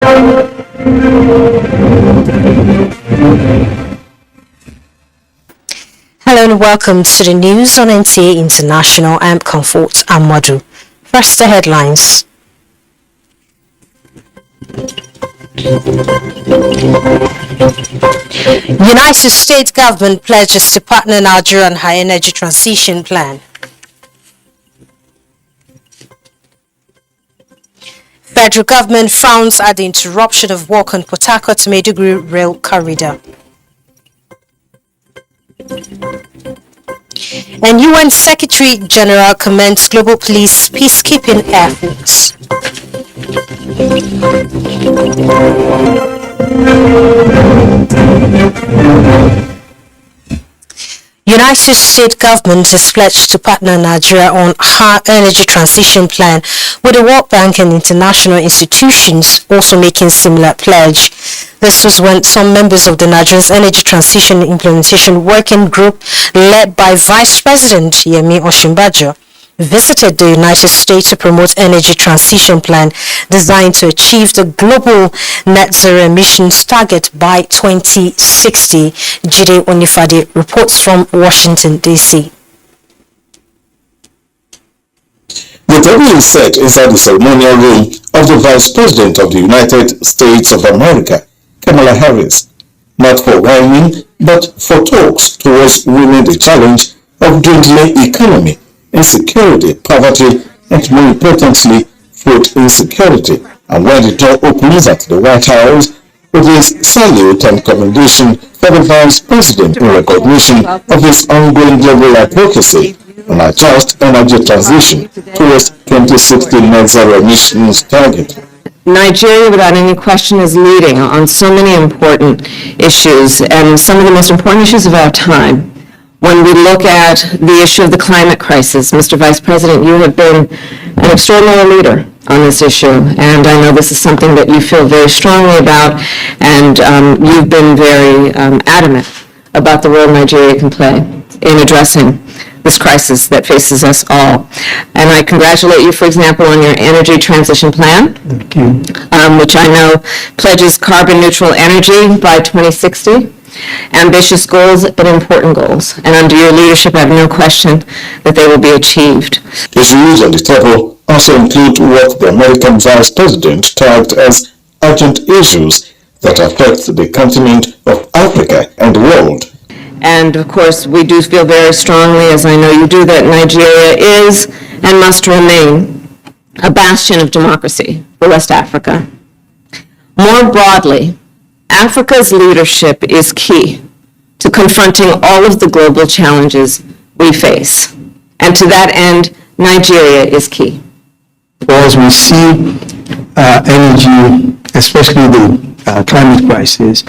Hello and welcome to the news on NTA International. I'm Comfort Amadu. First, the headlines. United States government pledges to partner Nigeria on high energy transition plan. Federal government frowns at the interruption of work on Port Harcourt-Maiduguri rail corridor. And UN Secretary General commends global police peacekeeping efforts. United States government has pledged to partner Nigeria on high energy transition plan, with the World Bank and international institutions also making similar pledge. This was when some members of the Nigeria's Energy Transition Implementation Working Group, led by Vice President Yemi Osinbajo, visited the United States to promote energy transition plan designed to achieve the global net zero emissions target by 2060. Jide Onifade reports from Washington, D.C. The table is set inside the ceremonial room of the Vice President of the United States of America, Kamala Harris, not for whining, but for talks towards winning the challenge of dwindling economy, insecurity, poverty, and more importantly, food insecurity. And when the door opens at the White House, with his salute and commendation for the Vice President in recognition of his ongoing global advocacy on a just energy transition towards 2060 net zero emissions target. Nigeria, without any question, is leading on so many important issues, and some of the most important issues of our time. When we look at the issue of the climate crisis, Mr. Vice President, you have been an extraordinary leader on this issue, and I know this is something that you feel very strongly about, and you've been very adamant about the role Nigeria can play in addressing this crisis that faces us all. And I congratulate you, for example, on your energy transition plan, which I know pledges carbon neutral energy by 2060. Ambitious goals, but important goals. And under your leadership, I have no question that they will be achieved. Issues on the table also include what the American Vice President tagged as urgent issues that affect the continent of Africa and the world. And of course, we do feel very strongly, as I know you do, that Nigeria is and must remain a bastion of democracy for West Africa. More broadly, Africa's leadership is key to confronting all of the global challenges we face. And to that end, Nigeria is key. As we see energy, especially the climate crisis,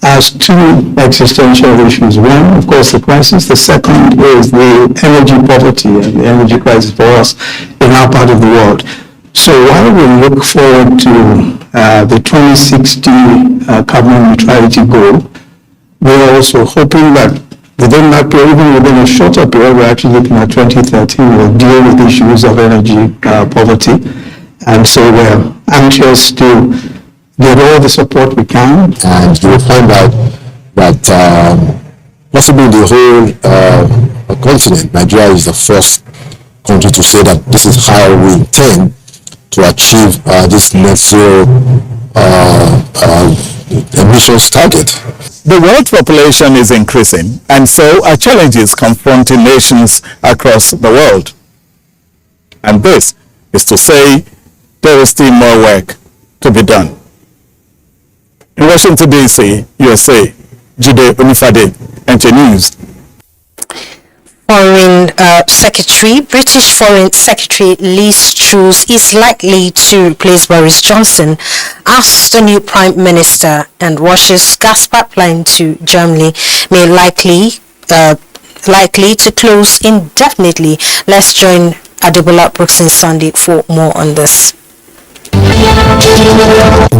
as two existential issues. One, of course, the crisis. The second is the energy poverty and the energy crisis for us in our part of the world. So while we look forward to the 2060 carbon neutrality goal, we're also hoping that within that period, even within a shorter period, we're actually looking at 2030, we'll deal with issues of energy poverty. And so we're anxious to get all the support we can. And you will find out that possibly the whole continent, Nigeria is the first country to say that this is how we intend to achieve this net zero emissions target. The world population is increasing, and so are challenges confronting nations across the world. And this is to say there is still more work to be done. In Washington, D.C., USA, Jide Onifade, NTA News. British Foreign Secretary Liz Truss is likely to replace Boris Johnson as the new Prime Minister, and Russia's gas pipeline to Germany may likely to close indefinitely. Let's join Adebola Brooks on Sunday for more on this.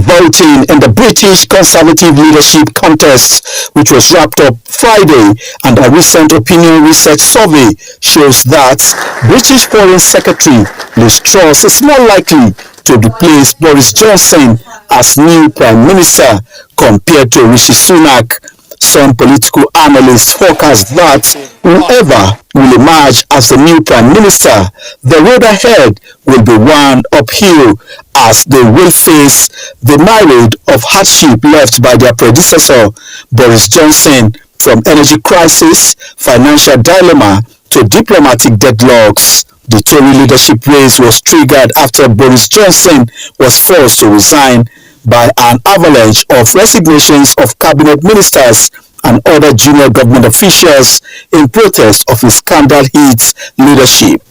Voting in the British Conservative leadership contest, which was wrapped up Friday, and a recent opinion research survey shows that British Foreign Secretary Liz Truss is more likely to replace Boris Johnson as new Prime Minister compared to Rishi Sunak. Some political analysts forecast that whoever will emerge as the new Prime Minister, the road ahead will be one uphill as they will face the myriad of hardship left by their predecessor, Boris Johnson, from energy crisis, financial dilemma to diplomatic deadlocks. The Tory leadership race was triggered after Boris Johnson was forced to resign by an avalanche of resignations of cabinet ministers and other junior government officials in protest of his scandal-hit leadership.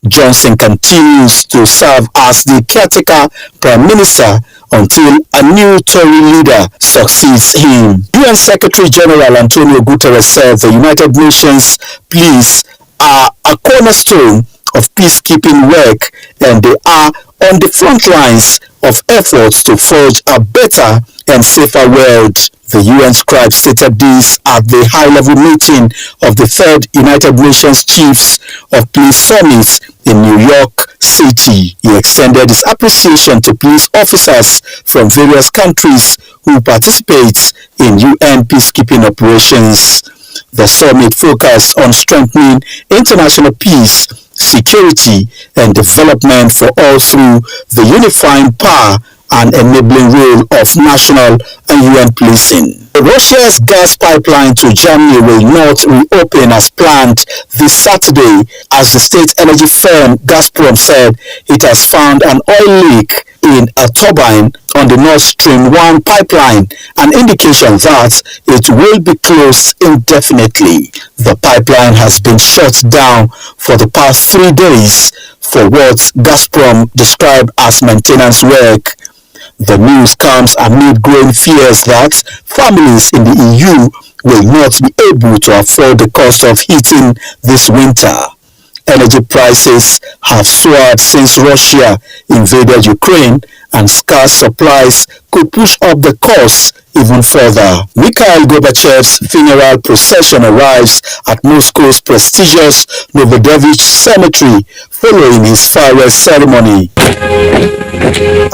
Johnson continues to serve as the caretaker prime minister until a new Tory leader succeeds him. UN Secretary General Antonio Guterres said the United Nations pleas are a cornerstone of peacekeeping work, and they are on the front lines of efforts to forge a better and safer world. The UN scribe stated this at the high-level meeting of the third United Nations Chiefs of Police Summit in New York City. He extended his appreciation to police officers from various countries who participate in UN peacekeeping operations. The summit focused on strengthening international peace, security, and development for all through the unifying power and enabling role of national and UN policing. Russia's gas pipeline to Germany will not reopen as planned this Saturday, as the state energy firm Gazprom said it has found an oil leak in a turbine on the Nord Stream 1 pipeline, an indication that it will be closed indefinitely. The pipeline has been shut down for the past 3 days for what Gazprom described as maintenance work. The news comes amid growing fears that families in the EU will not be able to afford the cost of heating this winter. Energy prices have soared since Russia invaded Ukraine, and scarce supplies could push up the cost even further. Mikhail Gorbachev's funeral procession arrives at Moscow's prestigious Novodevich Cemetery following his farewell ceremony.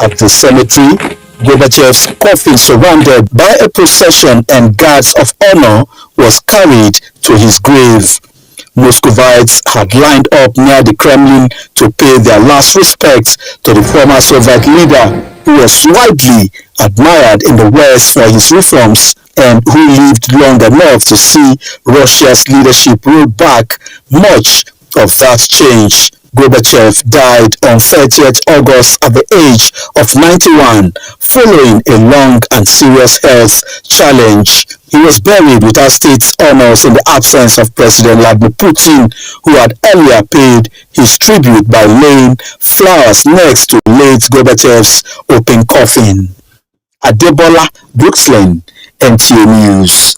At the cemetery, Gorbachev's coffin, surrounded by a procession and guards of honor, was carried to his grave. Muscovites had lined up near the Kremlin to pay their last respects to the former Soviet leader, who was widely admired in the West for his reforms and who lived long enough to see Russia's leadership roll back much of that change. Gorbachev died on 30th August at the age of 91 following a long and serious health challenge. He was buried without state honors in the absence of President Vladimir Putin, who had earlier paid his tribute by laying flowers next to late Gorbachev's open coffin. Adebola Brooksland, NTA News.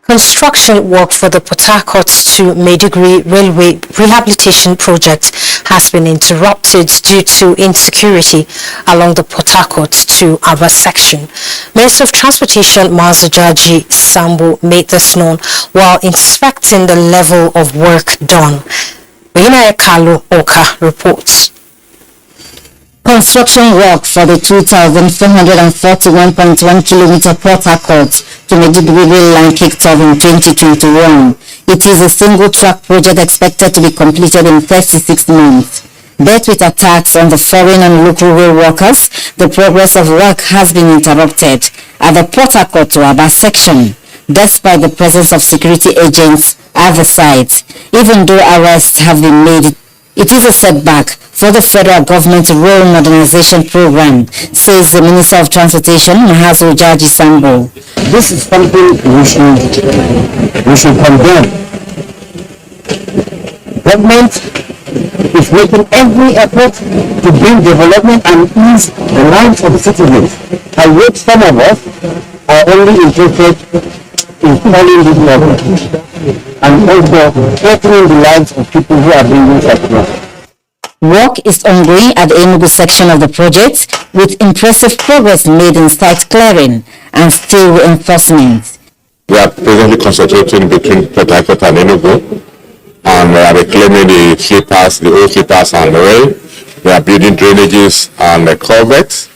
Construction work for the Port Harcourt to Maiduguri Railway Rehabilitation Project has been interrupted due to insecurity along the Port Harcourt to Aba section. Minister of Transportation Mazajaji Sambo made this known while inspecting the level of work done. Oyinaya Kalu Oka reports. Construction work for the 2,441.1 kilometer Port Harcourt to Maiduguri rail line kicked off in 2021. It is a single-track project expected to be completed in 36 months. But with attacks on the foreign and local rail workers, the progress of work has been interrupted at the Port Harcourt to Aba section, despite the presence of security agents at the site. Even though arrests have been made, it is a setback for the federal government rail modernization program, says the Minister of Transportation, Mazajaji Sambo. This is something we should condemn. Government is making every effort to bring development and ease the lives of the citizens. And yet some of us are only interested in following this model and also threatening the lives of people who are bringing such. Work is ongoing at the Enugu section of the project, with impressive progress made in site clearing and steel reinforcement. We are presently concentrating between Port Harcourt and Enugu, and we are reclaiming the sleepers, the old sleepers and the rail, We are building drainages and culverts.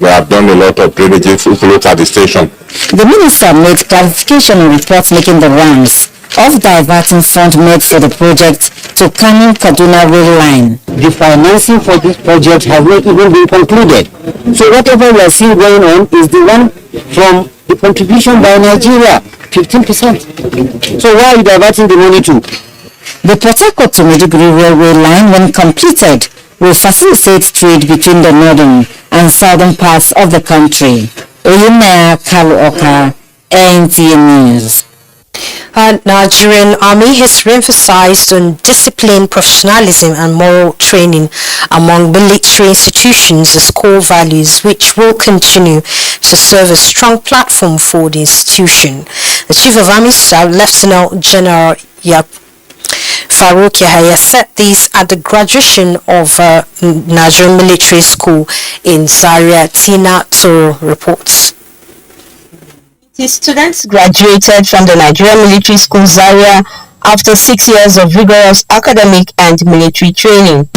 We have done a lot of drainages if you look at the station. The minister made clarification on reports making the rounds of diverting funds made for the project to Kano-Kaduna rail line. The financing for this project has not even been concluded. So whatever we are seeing going on is the one from the contribution by Nigeria, 15%. So why are you diverting the money to? The Port Harcourt to Maiduguri railway line, when completed, will facilitate trade between the northern and southern parts of the country. Oyinaya Kaluoka, NTA News. Nigerian Army has re-emphasized on discipline, professionalism and moral training among military institutions as core values, which will continue to serve a strong platform for the institution. The Chief of Army Staff, Lieutenant General Farouk Yahaya, said this at the graduation of Nigerian Military School in Zaria. Tina Toro reports. The students graduated from the Nigerian Military School Zaria after 6 years of rigorous academic and military training.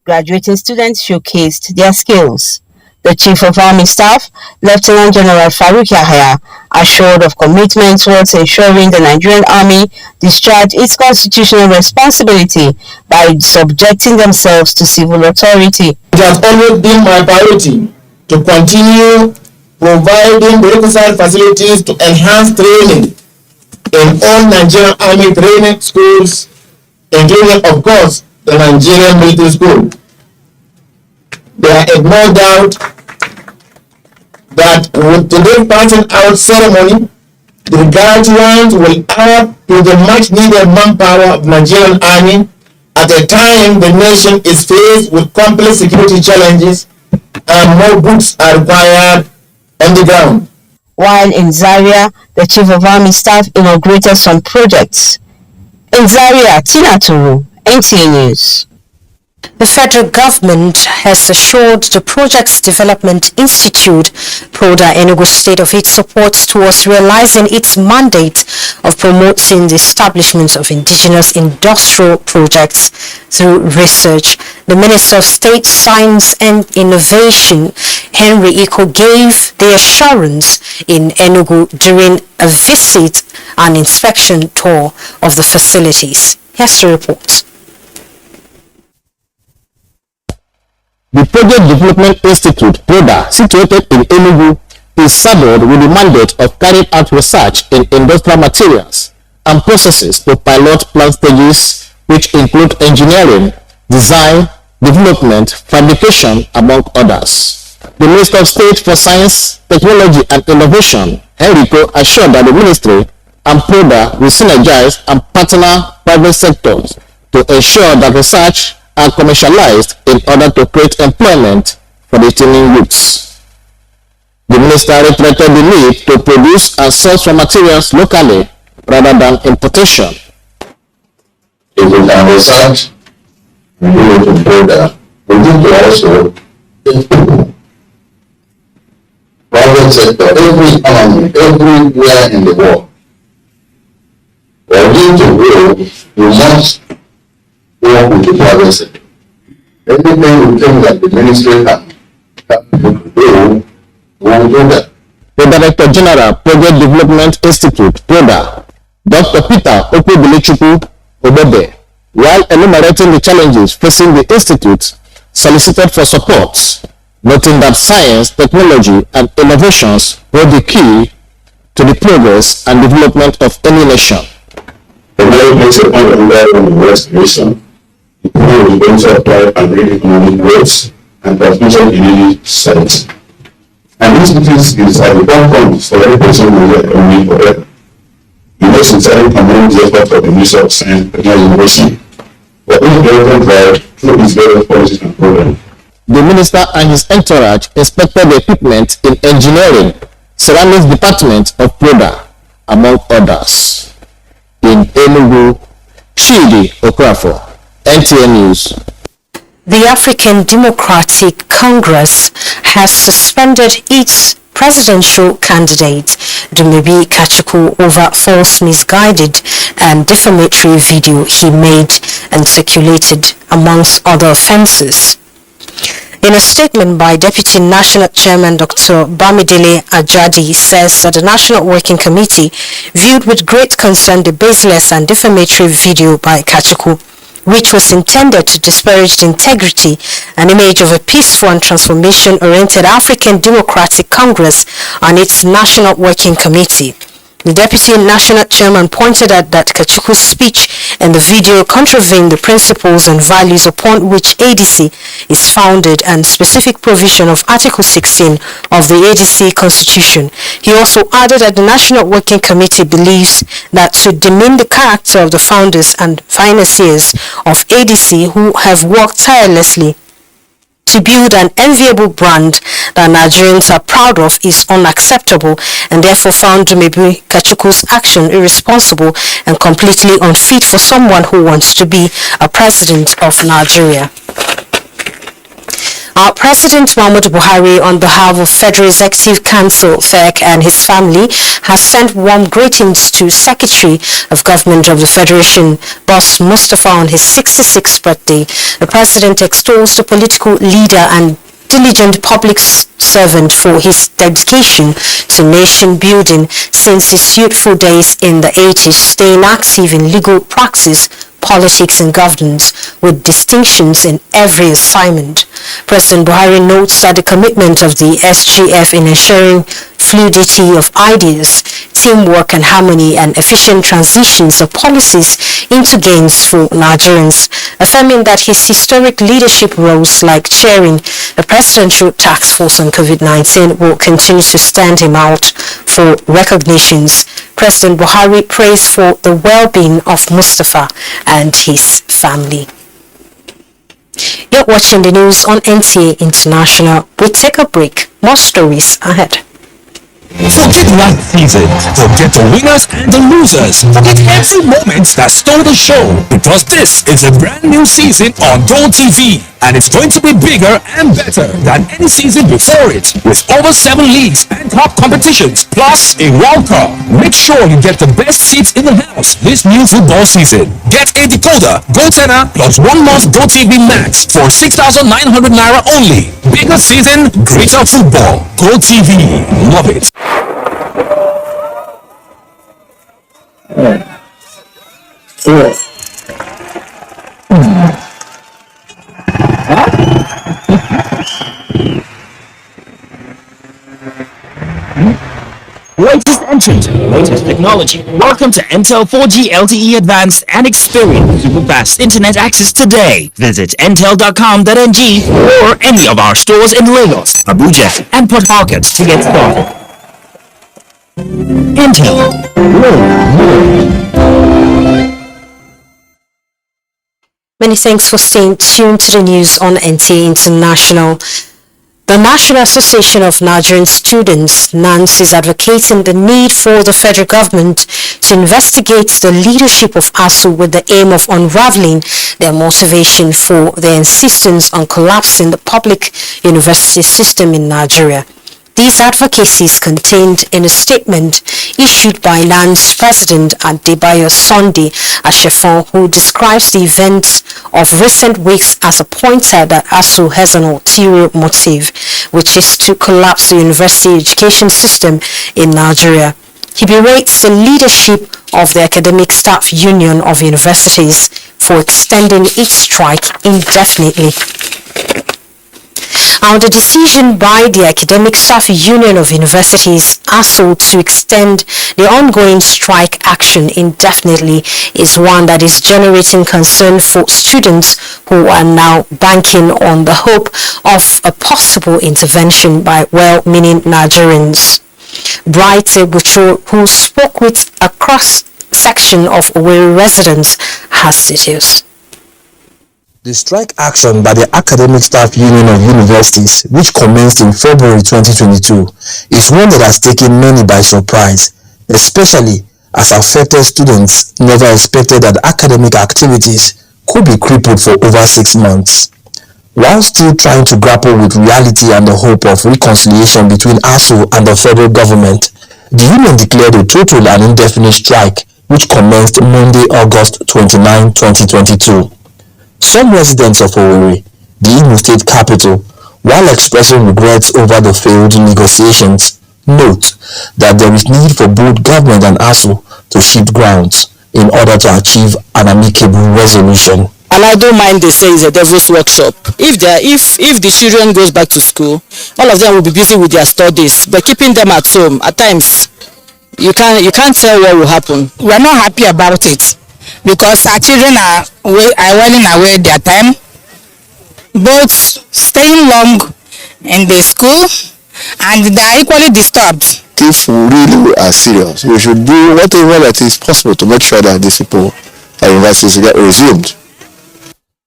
Graduating students showcased their skills. The Chief of Army Staff, Lieutenant General Farouk Yahaya, assured of commitment towards ensuring the Nigerian Army discharge its constitutional responsibility by subjecting themselves to civil authority. It has always been my priority to continue providing the requisite facilities to enhance training in all Nigerian Army training schools, including, of course, the Nigerian Military School. There is no doubt that with today's passing out ceremony, the graduates will add to the much needed manpower of Nigerian Army at a time the nation is faced with complex security challenges and more boots are required on the ground. While in Zaria, the Chief of Army Staff inaugurated some projects. In Zaria, Tina Turu, NTA News. The federal government has assured the Projects Development Institute, PRODA, Enugu State of its support towards realizing its mandate of promoting the establishment of indigenous industrial projects through research. The Minister of State, Science and Innovation, Henry Iko, gave the assurance in Enugu during a visit and inspection tour of the facilities. Here's the report. The Project Development Institute, PRODA, situated in Enugu, is saddled with the mandate of carrying out research in industrial materials and processes to pilot plant stages, which include engineering, design, development, fabrication, among others. The Minister of State for Science, Technology and Innovation, Enrico, assured that the Ministry and PRODA will synergize and partner private sectors to ensure that research are commercialized in order to create employment for the teeming youths. The minister reiterated the need to produce and source raw materials locally rather than importation. If we can research, we need to PRODA. We need to also take people, private sector, every economy, everywhere in the world. For you to grow, you must work with the private sector. Everything we think that the ministry can do, we will do that. The Director General, Project Development Institute, PRODA, Dr. Peter Okwubilichukwu Obebe, while enumerating the challenges facing the institute, solicited for support, noting that science, technology, and innovations hold the key to the progress and development of any nation. The law makes a point of that on the West nation. The people is going to apply and bring economic growth and transmission in society. And this is at the background for every person who is economy forever. You know, sincerely commend the effort of the Minister of Science, Technology and Innovation for this development drive through his various policies and programs. The minister and his entourage inspected the equipment in engineering, ceramics department of PRODA, among others. In Enugu, Chidi Okorafor, NTA News. The African Democratic Congress has suspended its presidential candidate, Dumebi Kachiko, over false, misguided and defamatory video he made and circulated, amongst other offences. In a statement by Deputy National Chairman Dr. Bamidele Ajadi says that the National Working Committee viewed with great concern the baseless and defamatory video by Kachukwu, which was intended to disparage the integrity and image of a peaceful and transformation-oriented African Democratic Congress and its National Working Committee. The Deputy National Chairman pointed out that Kachukwu's speech and the video contravened the principles and values upon which ADC is founded and specific provision of Article 16 of the ADC Constitution. He also added that the National Working Committee believes that to demean the character of the founders and financiers of ADC who have worked tirelessly to build an enviable brand that Nigerians are proud of is unacceptable, and therefore found Dumebi Kachukwu's action irresponsible and completely unfit for someone who wants to be a president of Nigeria. Our President Muhammadu Buhari, on behalf of Federal Executive Council FEC and his family, has sent warm greetings to Secretary of Government of the Federation, Boss Mustafa, on his 66th birthday. The President extols the political leader and diligent public servant for his dedication to nation building since his youthful days in the 80s, staying active in legal practice, politics and governance with distinctions in every assignment. President Buhari notes that the commitment of the SGF in ensuring fluidity of ideas, teamwork and harmony and efficient transitions of policies into gains for Nigerians, affirming that his historic leadership roles like chairing the Presidential Task Force on COVID-19 will continue to stand him out for recognitions. President Buhari prays for the well-being of Mustafa and his family. You're watching the news on NTA International. We'll take a break. More stories ahead. Forget last season, forget the winners and the losers, forget every moment that stole the show, because this is a brand new season on GoTV, and it's going to be bigger and better than any season before it, with over 7 leagues and top competitions, plus a World Cup. Make sure you get the best seats in the house this new football season. Get a decoder, GoTenna, plus 1 month GoTV Max for 6,900 Naira only. Bigger season, greater football. GoTV, love it. Latest entrant, latest technology. Welcome to Intel 4G LTE Advanced and experience super fast internet access today. Visit intel.com.ng or any of our stores in Lagos, Abuja, and Port Harcourt to get started. Intel. Many thanks for staying tuned to the news on NTA International. The National Association of Nigerian Students, NANS, is advocating the need for the federal government to investigate the leadership of ASU with the aim of unraveling their motivation for their insistence on collapsing the public university system in Nigeria. These advocacies contained in a statement issued by NANS President Adebayo Sunday Ashefon, who describes the events of recent weeks as a pointer that ASU has an ulterior motive, which is to collapse the university education system in Nigeria. He berates the leadership of the Academic Staff Union of Universities for extending its strike indefinitely. The decision by the Academic Staff Union of Universities, ASU, to extend the ongoing strike action indefinitely is one that is generating concern for students who are now banking on the hope of a possible intervention by well-meaning Nigerians. Bright Bucho, who spoke with a cross-section of Owerri residents, has details. The strike action by the Academic Staff Union of Universities, which commenced in February 2022, is one that has taken many by surprise, especially as affected students never expected that academic activities could be crippled for over 6 months. While still trying to grapple with reality and the hope of reconciliation between ASU and the federal government, the union declared a total and indefinite strike which commenced Monday, August 29, 2022. Some residents of Owerri, the Imo State capital, while expressing regrets over the failed negotiations, note that there is need for both government and ASU to shift grounds in order to achieve an amicable resolution. And I don't mind they say it's a devil's workshop. If the children goes back to school, all of them will be busy with their studies. But keeping them at home, at times, you can't tell what will happen. We are not happy about it because our children are whiling away their time, both staying long in the school, and they are equally disturbed. If we really are serious, we should do whatever that is possible to make sure that these people at universities get resumed.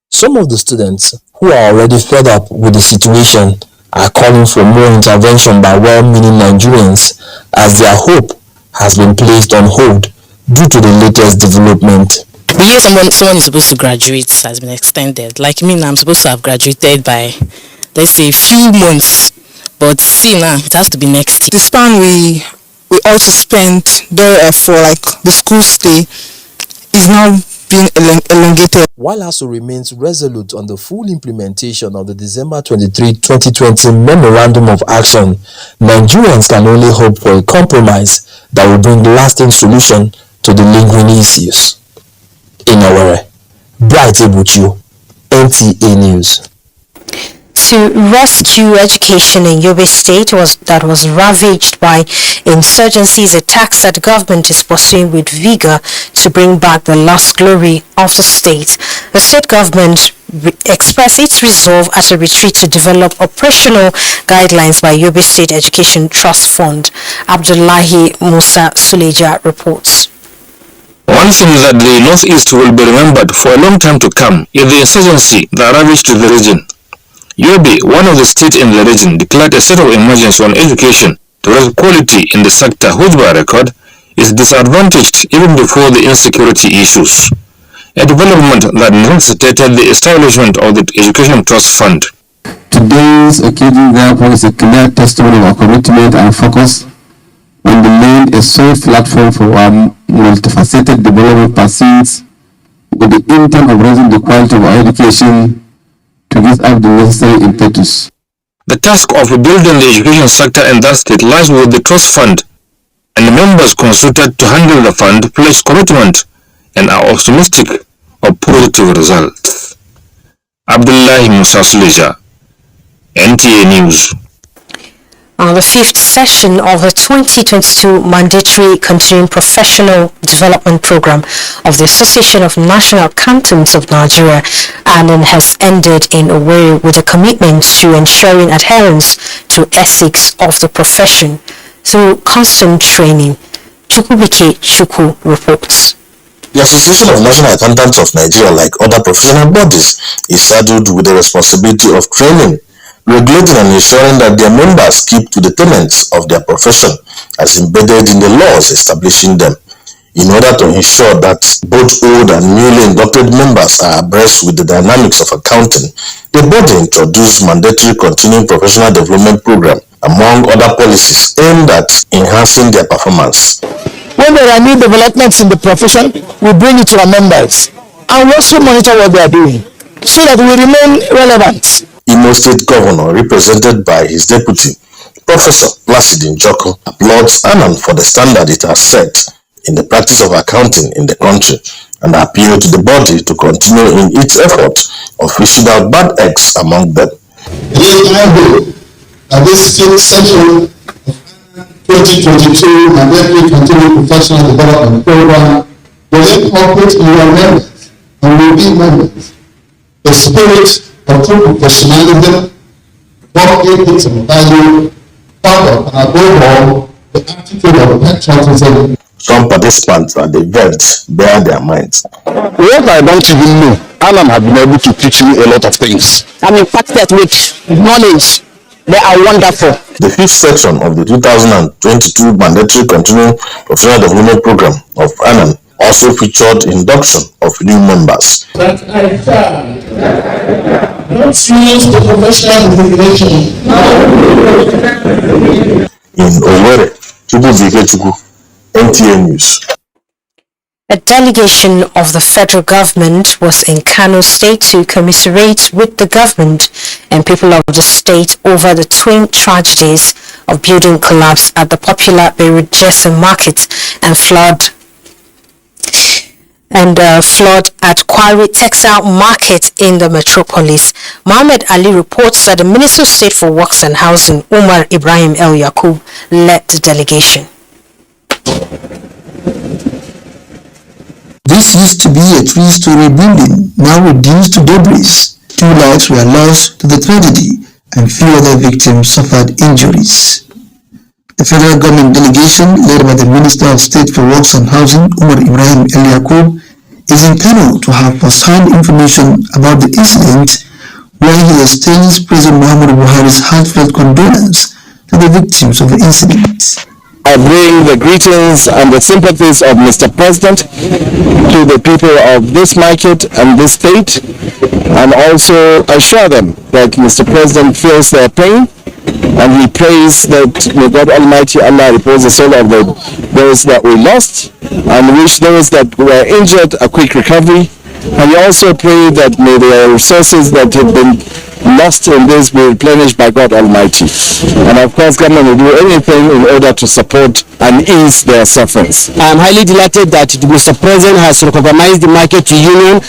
Some of the students who are already fed up with the situation are calling for more intervention by well-meaning Nigerians as their hope has been placed on hold due to the latest development. The year someone is supposed to graduate has been extended. Like me now, I'm supposed to have graduated by, let's say, a few months. But see now, it has to be next year. The span we also spent there for like the school stay is now being elongated. While ASU remains resolute on the full implementation of the December 23, 2020 Memorandum of Action, Nigerians can only hope for a compromise that will bring lasting solution to the lingering issues. In Owerri, Bright Ebuchu, NTA News. To rescue education in Yobe State that was ravaged by insurgencies, attacks that the government is pursuing with vigor to bring back the lost glory of the state. The state government expressed its resolve at a retreat to develop operational guidelines by Yobe State Education Trust Fund. Abdullahi Musa Suleja reports. One thing that the Northeast will be remembered for a long time to come is the insurgency that ravaged the region. Yobe, one of the states in the region, declared a state of emergency on education to raise quality in the sector, which by record is disadvantaged even before the insecurity issues. A development that necessitated the establishment of the Education Trust Fund. Today's occasion, therefore, is a clear testimony of our commitment and focus on the laying a solid platform for our multifaceted development pursuits with the intent of raising the quality of our education to give up the necessary impetus. The task of building the education sector in that state lies with the trust fund, and the members consulted to handle the fund pledge commitment and are optimistic of positive results. Abdullahi Musa Suleja, NTA News. The fifth session of the 2022 Mandatory Continuing Professional Development Program of the Association of National Accountants of Nigeria has ended in Owerri with a commitment to ensuring adherence to ethics of the profession through constant training. Chukwubike Chukwu reports. The Association of National Accountants of Nigeria, like other professional bodies, is saddled with the responsibility of training, regulating and ensuring that their members keep to the tenets of their profession as embedded in the laws establishing them. In order to ensure that both old and newly inducted members are abreast with the dynamics of accounting, the body introduced mandatory continuing professional development program, among other policies aimed at enhancing their performance. When there are new developments in the profession, we bring it to our members and we also monitor what they are doing so that we remain relevant. Imo State Governor, represented by his deputy, Professor Placid Njoko, applauds ANAN for the standard it has set in the practice of accounting in the country and appeal to the body to continue in its effort of fishing out bad eggs among them. It is my hope that this sixth session of 2022 Mandatory Continuing Professional Development Program will incorporate in your members and will be members the spirit of true professionalism, work ethics and value, power, and above all, the attitude of patriotism. Some participants at the event bear their minds. What I don't even know, Alan have been able to teach me a lot of things. I'm impacted with knowledge. They are wonderful. The fifth section of the 2022 Mandatory Continuing Professional Development Program of ANAN also featured induction of new members. That I shall not use the professional designation. In Owerri, Chukwubike Chukwu, NTA News. A delegation of the federal government was in Kano State to commiserate with the government and people of the state over the twin tragedies of building collapse at the popular Beirut market and flood at Quarry Textile Market in the metropolis. Mohammed Ali reports that the Minister of State for Works and Housing, Umar Ibrahim El Yaqub, led the delegation. This used to be a three-story building, now reduced to debris. 2 lives were lost to the tragedy and few other victims suffered injuries. The federal government delegation, led by the Minister of State for Works and Housing, Umar Ibrahim El Yaqub, is in Kano to have first-hand information about the incident, where he extends President Muhammadu Buhari's heartfelt condolence to the victims of the incident. I bring the greetings and the sympathies of Mr. President to the people of this market and this state, and also assure them that Mr. President feels their pain, and he prays that may God Almighty Allah repose the soul of those that we lost, and wish those that were injured a quick recovery. And we also pray that may the resources that have been lost in this be replenished by God Almighty. And of course, government will do anything in order to support and ease their sufferings. I am highly delighted that Mr. President has recognized the market union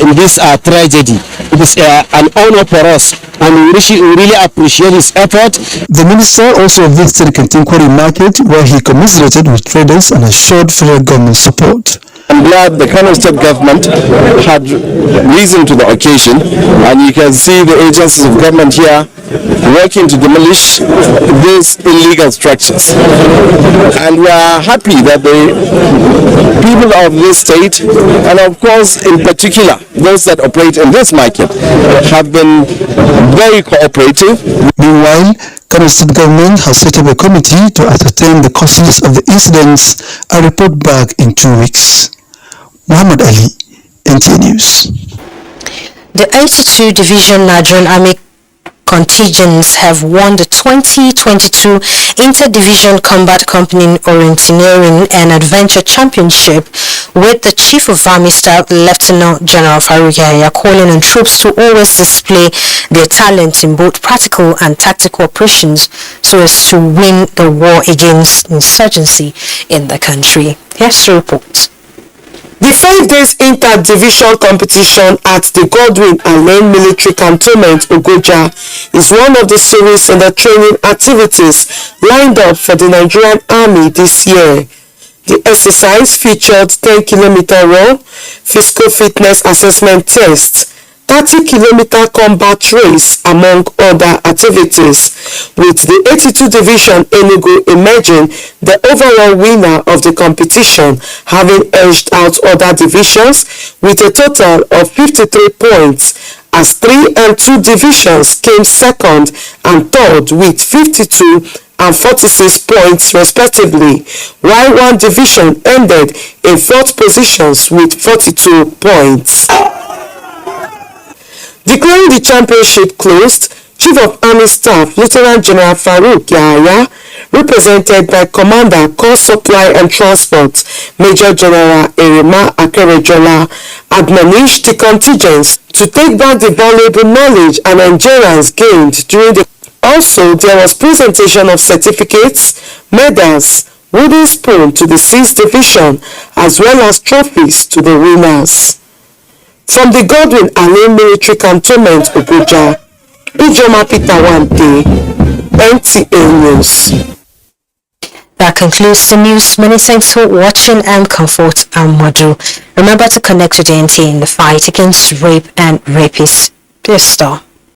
in this tragedy. It is an honor for us, and we really appreciate his effort. The minister also visited Kintinkwari Market, where he commiserated with traders and assured federal government support. I'm glad the Kano State government had risen to the occasion, and you can see the agencies of government here working to demolish these illegal structures. And we are happy that the people of this state, and of course in particular those that operate in this market, have been very cooperative. Meanwhile, Kano State government has set up a committee to ascertain the causes of the incidents and report back in 2 weeks. Muhammad Ali, NTA News. The 82 Division Nigerian Army contingents have won the 2022 Inter-Division Combat Company Orienteering and Adventure Championship, with the Chief of Army Staff, Lieutenant General Faruk Yahya, calling on troops to always display their talent in both practical and tactical operations so as to win the war against insurgency in the country. Here's the report. The 5 days inter-division competition at the Godwin and Lane Military Cantonment, Abuja, is one of the series in the training activities lined up for the Nigerian Army this year. The exercise featured 10-kilometer run, physical fitness assessment tests, 30-kilometer combat race, among other activities, with the 82 Division Enugu emerging the overall winner of the competition, having edged out other divisions with a total of 53 points, as 3 and 2 divisions came second and third with 52 and 46 points respectively, while 1 division ended in 4th positions with 42 points. Declaring the championship closed, Chief of Army Staff Lieutenant General Faruk Yahya, represented by Commander Corps Supply and Transport Major General Erima Akerejola, admonished the contingents to take back the valuable knowledge and endurance gained during the. Also, there was presentation of certificates, medals, wooden spoon to the 6th Division, as well as trophies to the winners. From the Godwin and Lane Military Cantonment, Abuja, Ijoma Peter Wante, NTA News. That concludes the news. Many thanks for watching, and Comfort and Madu. Remember to connect with the NTA in the fight against rape and rapists. Dear Star.